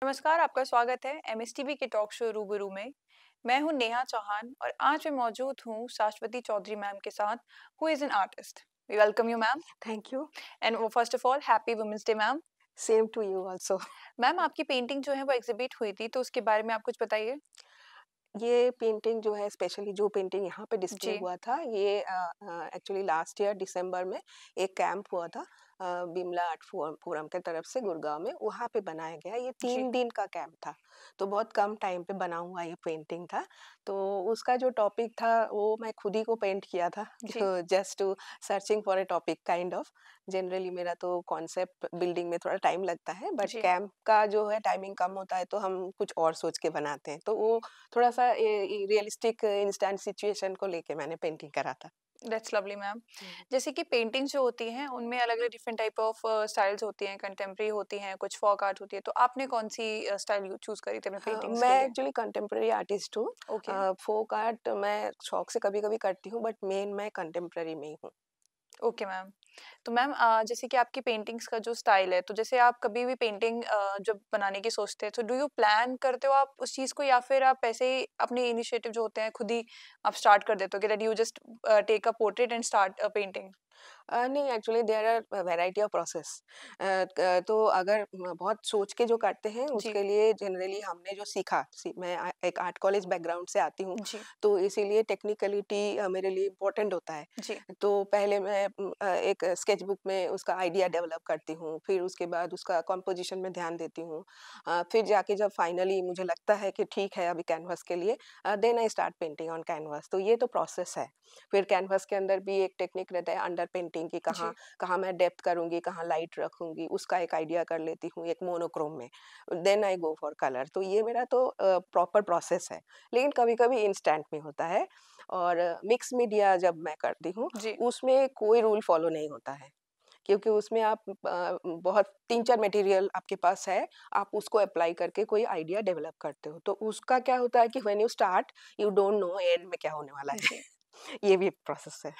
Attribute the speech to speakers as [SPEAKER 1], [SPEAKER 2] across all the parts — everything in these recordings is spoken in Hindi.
[SPEAKER 1] नमस्कार, आपका स्वागत है एमएसटीवी के टॉक शो रूबरू में। मैं हूं नेहा चौहान और आज मैं मौजूद हूं शाश्वती चौधरी मैम के साथ, who is an artist. We welcome you ma'am.
[SPEAKER 2] Thank you.
[SPEAKER 1] And first of all happy women's day ma'am.
[SPEAKER 2] Same to you also.
[SPEAKER 1] Ma'am, आपकी पेंटिंग जो है वो एग्जिबिट हुई थी, तो उसके बारे में आप कुछ बताइए।
[SPEAKER 2] ये पेंटिंग जो है स्पेशली जो पेंटिंग यहाँ पे डिस्प्ले
[SPEAKER 1] जी।
[SPEAKER 2] हुआ था ये एक्चुअली लास्ट ईयर दिसंबर में एक कैंप हुआ था बिमला आर्ट फोरम के तरफ से गुड़गांव में, वहाँ पे बनाया गया। ये
[SPEAKER 1] जी।
[SPEAKER 2] 3 दिन का कैंप था, तो बहुत कम टाइम पे बना हुआ ये पेंटिंग था। तो उसका जो टॉपिक था वो मैं खुद ही को पेंट किया था
[SPEAKER 1] जी।
[SPEAKER 2] Just to searching for a topic kind of. Generally मेरा तो कॉन्सेप्ट बिल्डिंग में थोड़ा टाइम लगता है, बट
[SPEAKER 1] जी।
[SPEAKER 2] कैंप का जो है टाइमिंग कम होता है तो हम कुछ और सोच के बनाते हैं, तो वो थोड़ा-सा रियलिस्टिक इंस्टेंट सिचुएशन को लेके मैंने पेंटिंग करा था।
[SPEAKER 1] That's lovely ma'am.
[SPEAKER 2] हुँ।
[SPEAKER 1] जैसे कि पेंटिंग्स जो होती हैं उनमें अलग अलग डिफरेंट टाइप ऑफ स्टाइल्स होती हैं, कंटेम्प्रेरी होती हैं, कुछ फोक आर्ट होती है, तो आपने कौन सी स्टाइल चूज करी थी अपने
[SPEAKER 2] हाँ,
[SPEAKER 1] पेंटिंग्स
[SPEAKER 2] मैं
[SPEAKER 1] के लिए?
[SPEAKER 2] एक्चुअली कंटेम्परेरी आर्टिस्ट हूँ।
[SPEAKER 1] ओके।
[SPEAKER 2] फ़ोक आर्ट मैं शौक से कभी-कभी करती हूँ, बट मेन मैं कंटेम्परेरी में ही हूँ।
[SPEAKER 1] Okay ma'am. तो मैम जैसे कि आपकी पेंटिंग्स का जो स्टाइल है, तो जैसे आप कभी भी पेंटिंग जब बनाने की सोचते हैं, तो डू यू प्लान करते हो आप उस चीज़ को, या फिर आप ऐसे ही अपने इनिशिएटिव जो होते हैं खुद ही आप स्टार्ट कर देते हो कि that you just take a portrait and start painting?
[SPEAKER 2] नहीं, actually there are variety of process. तो अगर बहुत सोच के जो करते हैं
[SPEAKER 1] जी।
[SPEAKER 2] उसके लिए जनरली हमने जो सीखा, मैं एक आर्ट कॉलेज बैकग्राउंड से आती हूँ,
[SPEAKER 1] जी।
[SPEAKER 2] तो इसीलिए टेक्निकलिटी मेरे लिए इम्पोर्टेंट होता है।
[SPEAKER 1] जी।
[SPEAKER 2] तो पहले मैं एक स्केच बुक में उसका आइडिया डेवलप करती हूँ, फिर उसके बाद उसका कंपोजिशन में ध्यान देती हूँ। फिर जाके जब फाइनली मुझे लगता है कि ठीक है अभी कैनवास के लिए, then I start painting on canvas. तो ये तो प्रोसेस है। फिर कैनवास के अंदर भी एक टेक्निक रहता है अंडर पेंटिंग की, कहाँ
[SPEAKER 1] जी।
[SPEAKER 2] कहाँ मैं डेप्थ करूँगी, कहाँ लाइट रखूँगी, उसका एक आइडिया कर लेती हूँ एक मोनोक्रोम में। Then I go for colour. तो ये मेरा तो प्रॉपर प्रोसेस है। लेकिन कभी-कभी इंस्टेंट में होता है, और मिक्स मीडिया जब मैं करती हूँ,
[SPEAKER 1] जी।
[SPEAKER 2] उसमें कोई रूल फॉलो नहीं होता है। क्योंकि उसमें आप बहुत 3-4 मटेरियल आपके पास है, आप उसको अप्लाई करके कोई आइडिया डेवलप करते हो। तो उसका क्या होता है कि when you start, you don't know and में क्या होने वाला है।
[SPEAKER 1] जी।
[SPEAKER 2] ये भी एक प्रोसेस है।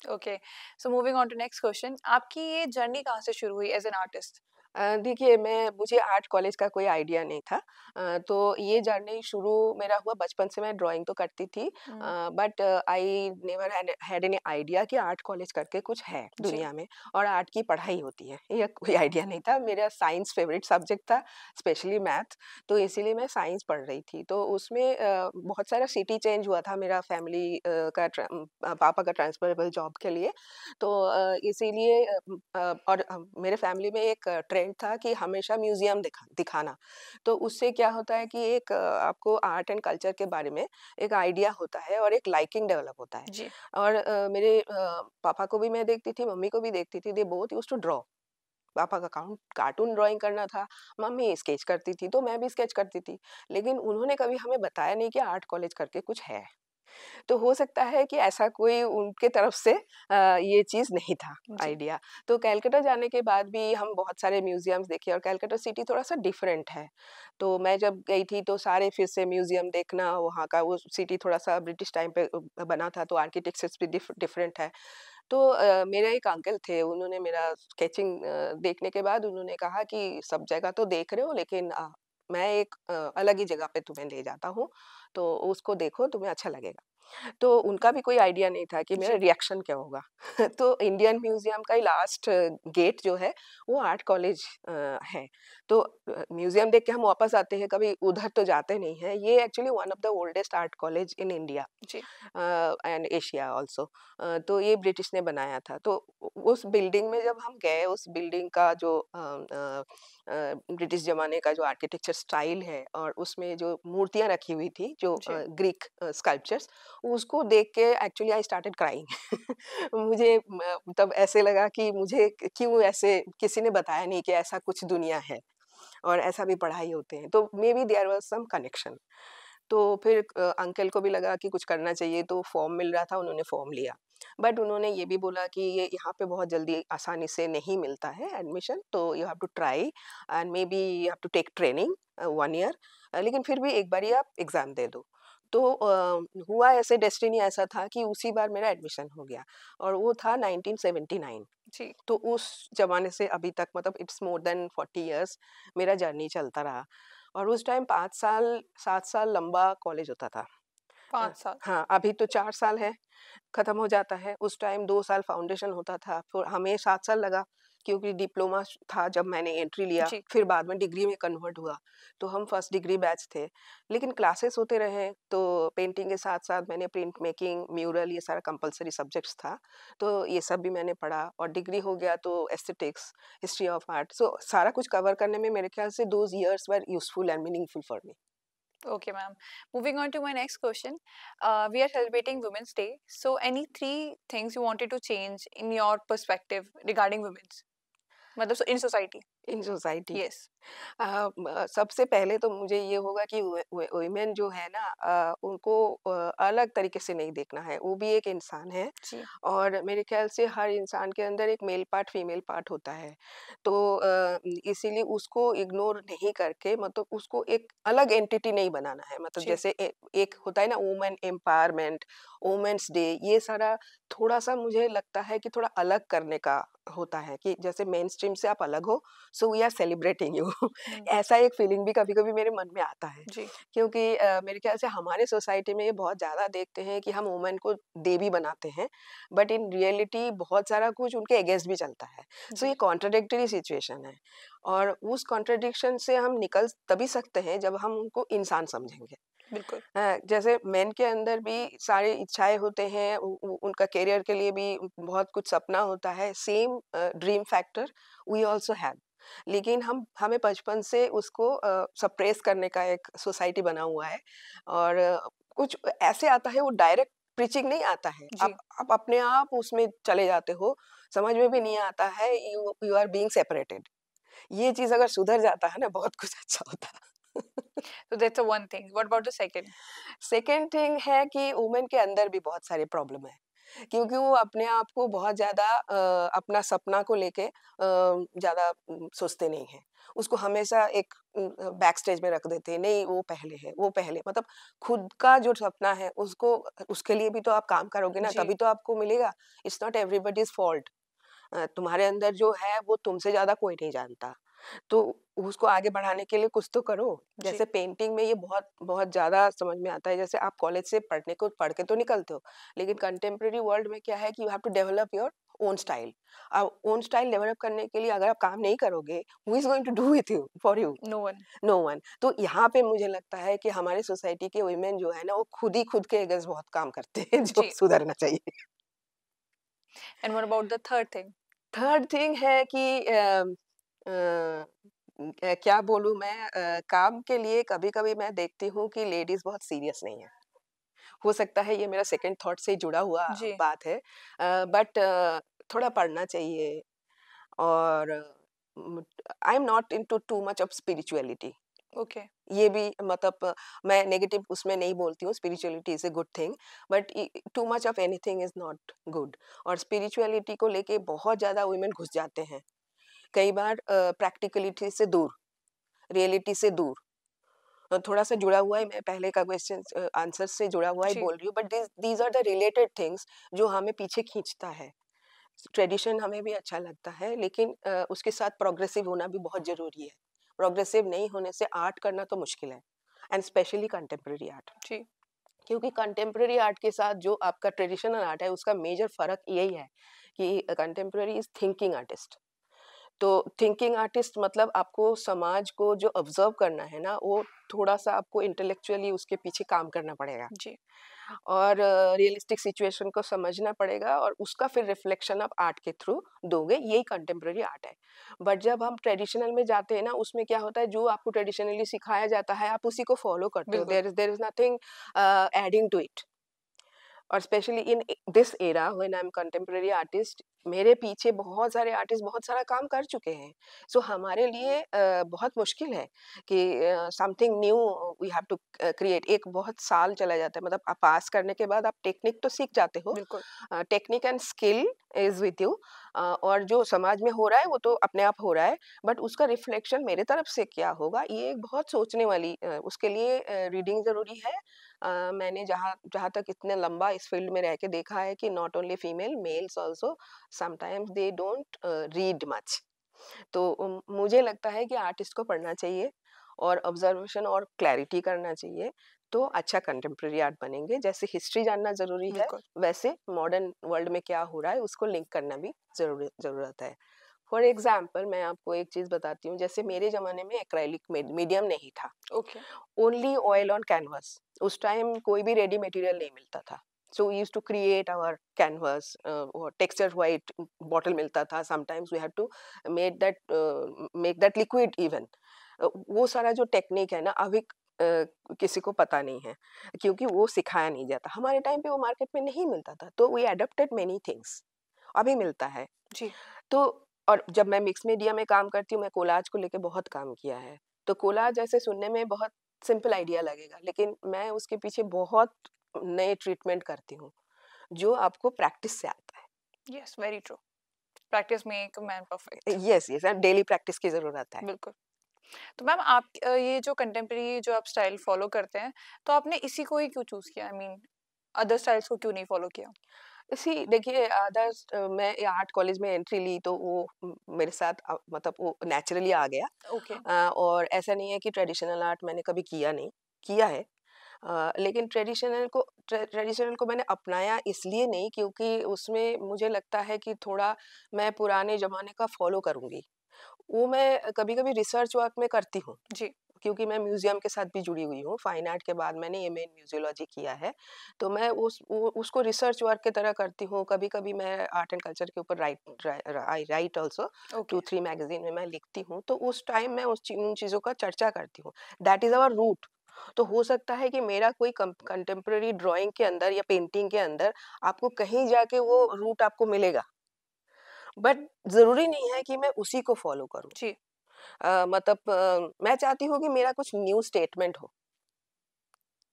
[SPEAKER 1] Okay. So moving on to next question, आपकी ये जर्नी कहाँ से शुरू हुई एज एन आर्टिस्ट?
[SPEAKER 2] देखिए, मुझे आर्ट कॉलेज का कोई आइडिया नहीं था। तो ये जर्नी शुरू मेरा हुआ बचपन से। मैं ड्राइंग तो करती थी, but I never had any idea कि आर्ट कॉलेज करके कुछ है
[SPEAKER 1] जी।
[SPEAKER 2] दुनिया में और आर्ट की पढ़ाई होती है। ये कोई आइडिया नहीं था। मेरा साइंस फेवरेट सब्जेक्ट था, स्पेशली मैथ, तो इसीलिए मैं साइंस पढ़ रही थी। तो उसमें बहुत सारा सिटी चेंज हुआ था मेरा फैमिली पापा का ट्रांसफरेबल जॉब के लिए। तो इसीलिए और मेरे फैमिली में एक ट्रेंड था कि हमेशा म्यूज़ियम दिखाना। तो उससे क्या होता है कि एक आपको आर्ट एंड कल्चर के बारे में एक आइडिया होता है और एक लाइकिंग डेवलप होता है।
[SPEAKER 1] जी।
[SPEAKER 2] और मेरे पापा को भी मैं देखती थी, मम्मी को भी देखती थी, they both used to draw. पापा का कार्टून ड्राइंग करना था, मम्मी स्केच करती थी, तो मैं भी स्केच करती थी। लेकिन उन्होंने कभी हमें बताया नहीं कि आर्ट कॉलेज करके कुछ है। तो हो सकता है कि ऐसा कोई उनके तरफ से ये चीज़ नहीं था
[SPEAKER 1] जी।
[SPEAKER 2] आइडिया। तो कलकत्ता जाने के बाद भी हम बहुत सारे म्यूज़ियम्स देखे, और कलकत्ता सिटी थोड़ा-सा डिफरेंट है। तो मैं जब गई थी तो सारे फिर से म्यूज़ियम देखना, वहाँ का वो सिटी थोड़ा-सा ब्रिटिश टाइम पे बना था, तो आर्किटेक्चर्स भी डिफरेंट है। तो मेरे एक अंकल थे, उन्होंने मेरा स्केचिंग देखने के बाद उन्होंने कहा कि सब जगह तो देख रहे हो, लेकिन मैं एक अलग ही जगह पे तुम्हें ले जाता हूँ, तो उसको देखो, तुम्हें अच्छा लगेगा। तो उनका भी कोई आइडिया नहीं था कि मेरा
[SPEAKER 1] जी।
[SPEAKER 2] रिएक्शन क्या होगा। तो इंडियन म्यूज़ियम का ही लास्ट गेट जो है वो आर्ट कॉलेज है। तो म्यूज़ियम देख के हम वापस आते हैं, कभी उधर तो जाते नहीं हैं। ये actually one of the oldest art college in India
[SPEAKER 1] जी।
[SPEAKER 2] And Asia also. तो ये ब्रिटिश ने बनाया था। तो उस बिल्डिंग में जब हम गए, उस बिल्डिंग का जो ब्रिटिश ज़माने का जो आर्किटेक्चर स्टाइल है, और उसमें जो मूर्तियाँ रखी हुई थी, जो
[SPEAKER 1] जी।
[SPEAKER 2] ग्रीक स्कल्पचर्स, उसको देख के एक्चुअली आई स्टार्टेड क्राइंग। मुझे तब ऐसे लगा कि मुझे क्यों ऐसे किसी ने बताया नहीं कि ऐसा कुछ दुनिया है और ऐसा भी पढ़ाई होते हैं। तो maybe there was some connection. तो फिर अंकल को भी लगा कि कुछ करना चाहिए, तो फॉर्म मिल रहा था, उन्होंने फॉर्म लिया। बट उन्होंने ये भी बोला कि ये यहाँ पे बहुत जल्दी आसानी से नहीं मिलता है एडमिशन, तो you have to try and maybe you have to take training 1 year, लेकिन फिर भी एक बारी आप एग्ज़ाम दे दो। तो हुआ ऐसे, डेस्टिनी ऐसा था कि उसी बार मेरा एडमिशन हो गया, और वो था 1979।
[SPEAKER 1] जी।
[SPEAKER 2] तो उस ज़माने से अभी तक, मतलब इट्स मोर देन 40 इयर्स मेरा जर्नी चलता रहा। और उस टाइम 5 साल 7 साल लंबा कॉलेज होता था।
[SPEAKER 1] 5 साल।
[SPEAKER 2] हाँ, अभी तो 4 साल है, खत्म हो जाता है। उस टाइम 2 साल फाउंडेशन होता था, फिर हमें 7 साल लगा क्योंकि डिप्लोमा था जब मैंने एंट्री लिया,
[SPEAKER 1] जी।
[SPEAKER 2] फिर बाद में डिग्री में कन्वर्ट हुआ, तो हम फर्स्ट डिग्री बैच थे। लेकिन क्लासेस होते रहे, तो पेंटिंग के साथ-साथ मैंने प्रिंट मेकिंग, म्यूरल ये सारा कंपल्सरी सब्जेक्ट्स था, तो ये सब भी मैंने पढ़ा और डिग्री हो गया तो एस्थेटिक्स, हिस्ट्री ऑफ आर्ट, सो सारा कुछ कवर करने में मेरे ख्याल से those years were useful and meaningful for me.
[SPEAKER 1] Okay, ma'am. Moving on to my next question. We are celebrating Women's Day. So, any three things you wanted to change in your perspective regarding women's? मतलब in society.
[SPEAKER 2] In society
[SPEAKER 1] Yes.
[SPEAKER 2] सबसे पहले तो मुझे ये होगा कि वुमेन जो है ना उनको अलग तरीके से नहीं देखना है, वो भी एक इंसान है
[SPEAKER 1] जी।
[SPEAKER 2] और मेरे ख्याल से हर इंसान के अंदर एक मेल पार्ट फीमेल पार्ट होता है, तो इसीलिए उसको इग्नोर नहीं करके मतलब उसको एक अलग एंटिटी नहीं बनाना है, मतलब
[SPEAKER 1] जी।
[SPEAKER 2] जैसे एक होता है ना वुमेन एम्पावरमेंट, वुमेन्स डे, ये सारा थोड़ा सा मुझे लगता है कि थोड़ा अलग करने का होता है कि जैसे मेन स्ट्रीम से आप अलग हो, so we are celebrating you
[SPEAKER 1] hmm.
[SPEAKER 2] ऐसा एक फीलिंग भी कभी-कभी मेरे मन में आता है।
[SPEAKER 1] जी।
[SPEAKER 2] क्योंकि मेरे ख्याल से हमारे सोसाइटी में ये बहुत ज़्यादा देखते हैं कि हम वुमेन को देवी बनाते हैं, बट इन रियलिटी बहुत सारा कुछ उनके अगेंस्ट भी चलता है। सो
[SPEAKER 1] जी।
[SPEAKER 2] ये कॉन्ट्राडिक्टरी सिचुएशन है और उस कॉन्ट्रडिक्शन से हम निकल तभी सकते हैं जब हम उनको इंसान समझेंगे।
[SPEAKER 1] बिल्कुल।
[SPEAKER 2] जैसे मेन के अंदर भी सारी इच्छाएँ होते हैं, उ उनका करियर के लिए भी बहुत कुछ सपना होता है, same dream factor we also have. लेकिन हम हमें बचपन से उसको सप्रेस करने का एक सोसाइटी बना हुआ है और कुछ ऐसे आता है वो डायरेक्ट प्रीचिंग नहीं आता है।
[SPEAKER 1] जी।
[SPEAKER 2] आप अपने आप उसमें चले जाते हो, समझ में भी नहीं आता है, you you are being separated. ये चीज़ अगर सुधर जाता है ना बहुत कुछ अच्छा होता है।
[SPEAKER 1] So that's the one thing. What about the second?
[SPEAKER 2] Second thing है कि वुमेन के अंदर भी बहुत सारे प्रॉब्लम है क्योंकि वो अपने आप को बहुत ज़्यादा अपना सपना को लेके ज़्यादा सोचते नहीं हैं। उसको हमेशा एक बैक स्टेज में रख देते हैं, नहीं वो पहले है, वो पहले मतलब खुद का जो सपना है उसको उसके लिए भी तो आप काम करोगे ना,
[SPEAKER 1] जी।
[SPEAKER 2] तभी तो आपको मिलेगा। It's not everybody's fault. तुम्हारे अंदर जो है वो तुमसे ज़्यादा कोई नहीं जानता। तो उसको आगे बढ़ाने के लिए कुछ तो करो।
[SPEAKER 1] जी।
[SPEAKER 2] जैसे पेंटिंग में ये बहुत बहुत ज़्यादा समझ में आता है, जैसे आप कॉलेज से पढ़ के तो निकलते हो, लेकिन कंटेम्परेरी वर्ल्ड में क्या है कि you have to develop your own style. Own style develop करने के लिए अगर आप काम नहीं करोगे, who is going to do with you for you?
[SPEAKER 1] No one.
[SPEAKER 2] No one. तो यहाँ पे मुझे लगता है कि हमारी सोसाइटी के वुमेन जो है ना, वो खुद ही खुद के अगेंस्ट बहुत काम करते हैं जो
[SPEAKER 1] जी।
[SPEAKER 2] सुधरना चाहिए।
[SPEAKER 1] And what about the third thing?
[SPEAKER 2] Third thing है कि क्या बोलूँ मैं, काम के लिए कभी-कभी मैं देखती हूँ कि लेडीज़ बहुत सीरियस नहीं है। हो सकता है ये मेरा सेकंड थॉट से जुड़ा हुआ
[SPEAKER 1] जी।
[SPEAKER 2] बात है, बट थोड़ा पढ़ना चाहिए और I am not into too much of spirituality.
[SPEAKER 1] Okay.
[SPEAKER 2] ये भी मतलब मैं नेगेटिव उसमें नहीं बोलती हूँ, spirituality is a good thing, but too much of anything is not good. और स्पिरिचुअलिटी को लेके बहुत ज़्यादा वुमेन घुस जाते हैं। कई बार प्रैक्टिकलिटी से दूर, रियलिटी से दूर, थोड़ा-सा जुड़ा हुआ है, मैं पहले का क्वेश्चन आंसर से जुड़ा हुआ ही
[SPEAKER 1] जी।
[SPEAKER 2] बोल रही हूँ, but these are the related things जो हमें पीछे खींचता है। ट्रेडिशन हमें भी अच्छा लगता है, लेकिन उसके साथ प्रोग्रेसिव होना भी बहुत ज़रूरी है। प्रोग्रेसिव नहीं होने से आर्ट करना तो मुश्किल है, एंड स्पेशली कंटेम्परेरी आर्ट।
[SPEAKER 1] जी।
[SPEAKER 2] क्योंकि कंटेम्परेरी आर्ट के साथ जो आपका ट्रेडिशनल आर्ट है, उसका मेजर फ़र्क यही है कि कंटेम्परेरी इज़ थिंकिंग आर्टिस्ट। तो थिंकिंग आर्टिस्ट मतलब आपको समाज को जो ऑब्जर्व करना है ना, वो थोड़ा-सा आपको इंटेलेक्चुअली उसके पीछे काम करना पड़ेगा
[SPEAKER 1] जी।
[SPEAKER 2] और रियलिस्टिक सिचुएशन को समझना पड़ेगा और उसका फिर रिफ्लेक्शन आप आर्ट के थ्रू दोगे, यही कंटेम्परेरी आर्ट है। बट जब हम ट्रेडिशनल में जाते हैं ना, उसमें क्या होता है, जो आपको ट्रेडिशनली सिखाया जाता है, आप उसी को फॉलो करते हो।
[SPEAKER 1] बिल्कुल।
[SPEAKER 2] There is nothing adding to it. और specially in this era when I am contemporary artist, मेरे पीछे बहुत सारे आर्टिस्ट बहुत सारा काम कर चुके हैं, सो हमारे लिए बहुत मुश्किल है कि something new we have to create. एक बहुत साल चला जाता है, मतलब आप पास करने के बाद आप टेक्निक तो सीख जाते हो,
[SPEAKER 1] बिल्कुल।
[SPEAKER 2] Technique and skill is with you, और जो समाज में हो रहा है वो तो अपने आप हो रहा है, बट उसका रिफ्लेक्शन मेरे तरफ से क्या होगा, ये एक बहुत सोचने वाली, उसके लिए रीडिंग जरूरी है। मैंने जहाँ जहाँ तक इतने लंबा इस फील्ड में रह के देखा है कि not only female, males also sometimes they don't read much. तो मुझे लगता है कि आर्टिस्ट को पढ़ना चाहिए और ऑब्जर्वेशन और क्लैरिटी करना चाहिए, तो अच्छा कंटेम्प्रेरी आर्ट बनेंगे। जैसे हिस्ट्री जानना ज़रूरी है,
[SPEAKER 1] बिल्कुल।
[SPEAKER 2] वैसे मॉडर्न वर्ल्ड में क्या हो रहा है उसको लिंक करना भी ज़रूरत है। फॉर एग्ज़ाम्पल मैं आपको एक चीज़ बताती हूँ, जैसे मेरे ज़माने में एक्रेलिक मीडियम नहीं था,
[SPEAKER 1] okay.
[SPEAKER 2] Only oil on canvas. उस टाइम कोई भी रेडी मटेरियल नहीं मिलता था। So we used to create our canvas, और टेक्सचर व्हाइट बॉटल मिलता था, sometimes we had to make that liquid even. वो सारा जो टेक्निक है ना, अभी किसी को पता नहीं है, क्योंकि वो सिखाया नहीं जाता। हमारे टाइम पे वो मार्केट में नहीं मिलता था, तो वी एडॉप्टेड मेनी थिंग्स। अभी मिलता है।
[SPEAKER 1] जी।
[SPEAKER 2] तो और जब मैं मिक्स मीडिया में काम करती हूँ, मैं कोलाज को लेके बहुत काम किया है। तो कोलाज ऐसे सुनने में बहुत सिंपल आइडिया लगेगा, लेकिन मैं उसके पीछे बहुत नए ट्रीटमेंट करती हूँ, जो आपको प्रैक्टिस से आता
[SPEAKER 1] yes, very true. Practice make man
[SPEAKER 2] है।
[SPEAKER 1] Perfect.
[SPEAKER 2] Yes, yes, daily practice की ज़रूरत है।
[SPEAKER 1] बिल्कुल। तो मैम आप ये जो कंटेम्प्रेरी जो आप स्टाइल फॉलो करते हैं, तो आपने इसी को ही क्यों चूज़ किया? आई मीन अदर स्टाइल्स को क्यों नहीं फॉलो किया?
[SPEAKER 2] इसी देखिए अदर्स, मैं आर्ट कॉलेज में एंट्री ली तो वो मेरे साथ मतलब वो नेचुरली आ गया।
[SPEAKER 1] ओके।
[SPEAKER 2] और ऐसा नहीं है कि ट्रेडिशनल आर्ट मैंने कभी किया नहीं, किया है। लेकिन ट्रेडिशनल को मैंने अपनाया इसलिए नहीं, क्योंकि उसमें मुझे लगता है कि थोड़ा मैं पुराने ज़माने का फ़ॉलो करूँगी। वो मैं कभी-कभी रिसर्च वर्क में करती हूँ,
[SPEAKER 1] जी।
[SPEAKER 2] क्योंकि मैं म्यूज़ियम के साथ भी जुड़ी हुई हूँ। फाइन आर्ट के बाद मैंने एमए इन म्यूज़ियोलॉजी किया है, तो मैं उसको रिसर्च वर्क की तरह करती हूँ। कभी-कभी मैं आर्ट एंड कल्चर के ऊपर आई राइट ऑल्सो,
[SPEAKER 1] ओके।
[SPEAKER 2] 2-3 मैगज़ीन में मैं लिखती हूँ, तो उस टाइम मैं उन चीज़ों का चर्चा करती हूँ। That is our root. तो हो सकता है कि मेरा कोई कंटेम्परेरी ड्राइंग के अंदर या पेंटिंग के अंदर आपको कहीं जाके वो रूट आपको मिलेगा, बट ज़रूरी नहीं है कि मैं उसी को फ़ॉलो करूँ।
[SPEAKER 1] जी।
[SPEAKER 2] मतलब मैं चाहती हूँ कि मेरा कुछ न्यू स्टेटमेंट हो,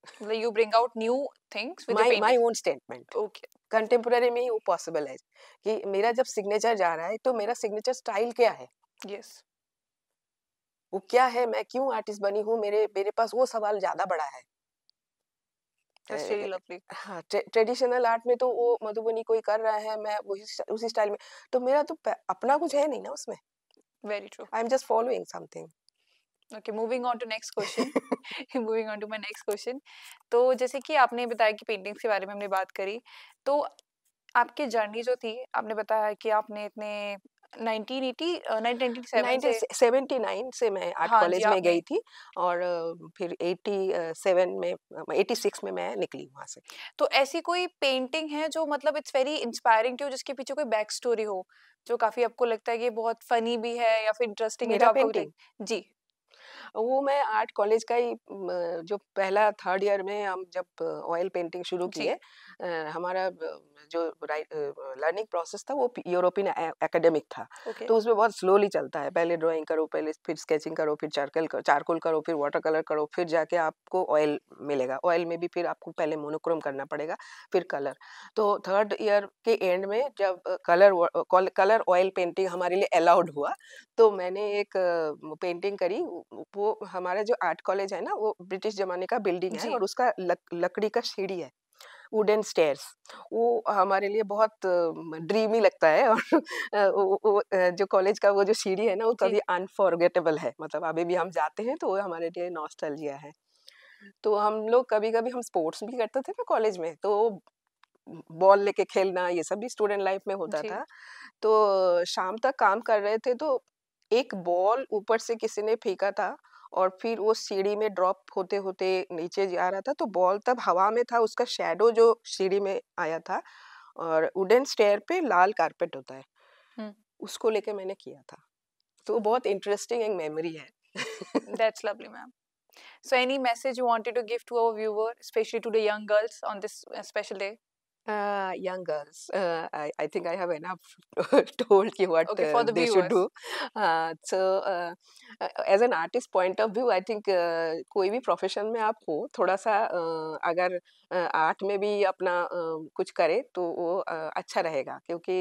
[SPEAKER 1] मतलब you bring out new things with your
[SPEAKER 2] my my
[SPEAKER 1] painting.
[SPEAKER 2] Own statement.
[SPEAKER 1] Okay.
[SPEAKER 2] Contemporary में ही वो पॉसिबल है कि मेरा जब सिग्नेचर जा रहा है, तो मेरा सिग्नेचर स्टाइल क्या है?
[SPEAKER 1] यस।
[SPEAKER 2] वो क्या है? मैं क्यों आर्टिस्ट बनी हूँ? मेरे मेरे पास वो सवाल ज़्यादा बड़ा है।
[SPEAKER 1] That's really lovely.
[SPEAKER 2] हाँ, ट्रेडिशनल आर्ट में तो वो मधुबनी कोई कर रहा है, मैं वही उसी स्टाइल में, तो मेरा तो अपना कुछ है नहीं ना उसमें।
[SPEAKER 1] Very true.
[SPEAKER 2] I am just following something.
[SPEAKER 1] Okay, moving on to next question. Moving on to my next question. तो जैसे कि आपने बताया कि पेंटिंग्स के बारे में हमने बात करी, तो आपकी जर्नी जो थी, आपने बताया कि आपने इतने 1980 1997 से
[SPEAKER 2] 1979 से मैं आर्ट
[SPEAKER 1] हाँ जी,
[SPEAKER 2] कॉलेज में
[SPEAKER 1] आपने
[SPEAKER 2] गई थी, और फिर 87 में 86 में मैं निकली वहाँ से।
[SPEAKER 1] तो ऐसी कोई पेंटिंग है जो मतलब इट्स वेरी इंस्पायरिंग टू, जिसके पीछे कोई बैक स्टोरी हो, जो काफ़ी आपको लगता है कि ये बहुत फनी भी है या फिर इंटरेस्टिंग है, जो
[SPEAKER 2] मेरा
[SPEAKER 1] आपको अभी तक
[SPEAKER 2] पेंटिंग,
[SPEAKER 1] जी।
[SPEAKER 2] वो मैं आर्ट कॉलेज का ही जो पहला 3rd ईयर में हम जब ऑयल पेंटिंग शुरू
[SPEAKER 1] जी।
[SPEAKER 2] किए, हमारा जो लर्निंग प्रोसेस था वो यूरोपियन एकेडमिक था।
[SPEAKER 1] ओके।
[SPEAKER 2] तो उसमें बहुत स्लोली चलता है, पहले ड्राइंग करो, पहले फिर स्केचिंग करो, फिर चारकोल करो, फिर वाटर कलर करो, फिर जाके आपको ऑयल मिलेगा। ऑयल में भी फिर आपको पहले मोनोक्रोम करना पड़ेगा, फिर कलर। तो 3rd ईयर के एंड में जब कलर ऑयल पेंटिंग हमारे लिए अलाउड हुआ, तो मैंने एक पेंटिंग करी। वो हमारा जो आर्ट कॉलेज है ना, वो ब्रिटिश ज़माने का बिल्डिंग है,
[SPEAKER 1] जी।
[SPEAKER 2] और उसका लकड़ी का सीढ़ी है, वुडन स्टेयर्स। वो हमारे लिए बहुत ड्रीमी लगता है, और जो कॉलेज का वो जो सीढ़ी है ना, वो
[SPEAKER 1] जी।
[SPEAKER 2] कभी अनफॉरगेटेबल है। मतलब अभी भी हम जाते हैं तो वो हमारे लिए नॉस्टैल्जिया है। तो हम लोग कभी-कभी हम स्पोर्ट्स भी करते थे ना कॉलेज में, तो बॉल लेके खेलना ये सब भी स्टूडेंट लाइफ में होता
[SPEAKER 1] जी।
[SPEAKER 2] था। तो शाम तक काम कर रहे थे, तो एक बॉल ऊपर से किसी ने फेंका था, और फिर वो सीढ़ी में ड्रॉप होते-होते नीचे जा रहा था, तो बॉल तब हवा में था, उसका शैडो जो सीढ़ी में आया था, और वुडन स्टेयर पे लाल कारपेट होता है,
[SPEAKER 1] हुँ।
[SPEAKER 2] उसको लेके मैंने किया था। तो बहुत इंटरेस्टिंग एक मेमोरी है।
[SPEAKER 1] That's lovely ma'am. So any message you wanted to give to our viewer, especially to the young girls on this special day?
[SPEAKER 2] Young girls, I think I have enough told you what
[SPEAKER 1] Okay, for the
[SPEAKER 2] they should
[SPEAKER 1] viewers.
[SPEAKER 2] do. As an artist point of view, I think कोई भी प्रोफेशन में आप हो, थोड़ा सा अगर आर्ट में भी अपना कुछ करे तो वो अच्छा रहेगा, क्योंकि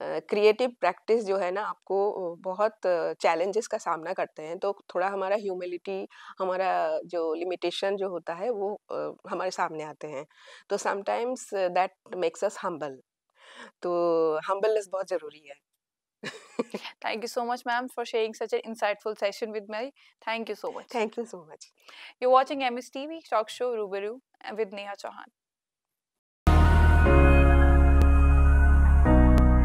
[SPEAKER 2] क्रिएटिव प्रैक्टिस जो है ना, आपको बहुत चैलेंजेस का सामना करते हैं, तो थोड़ा हमारा ह्यूमिलिटी, हमारा जो लिमिटेशन जो होता है वो हमारे सामने आते हैं। तो sometimes that makes us humble. तो हम्बलनेस बहुत ज़रूरी है।
[SPEAKER 1] Thank you so much, ma'am, for sharing such an insightful session with me. Thank you so much.
[SPEAKER 2] Thank you so much.
[SPEAKER 1] You're watching MS TV Talk Show Rubaru with Neha Chauhan.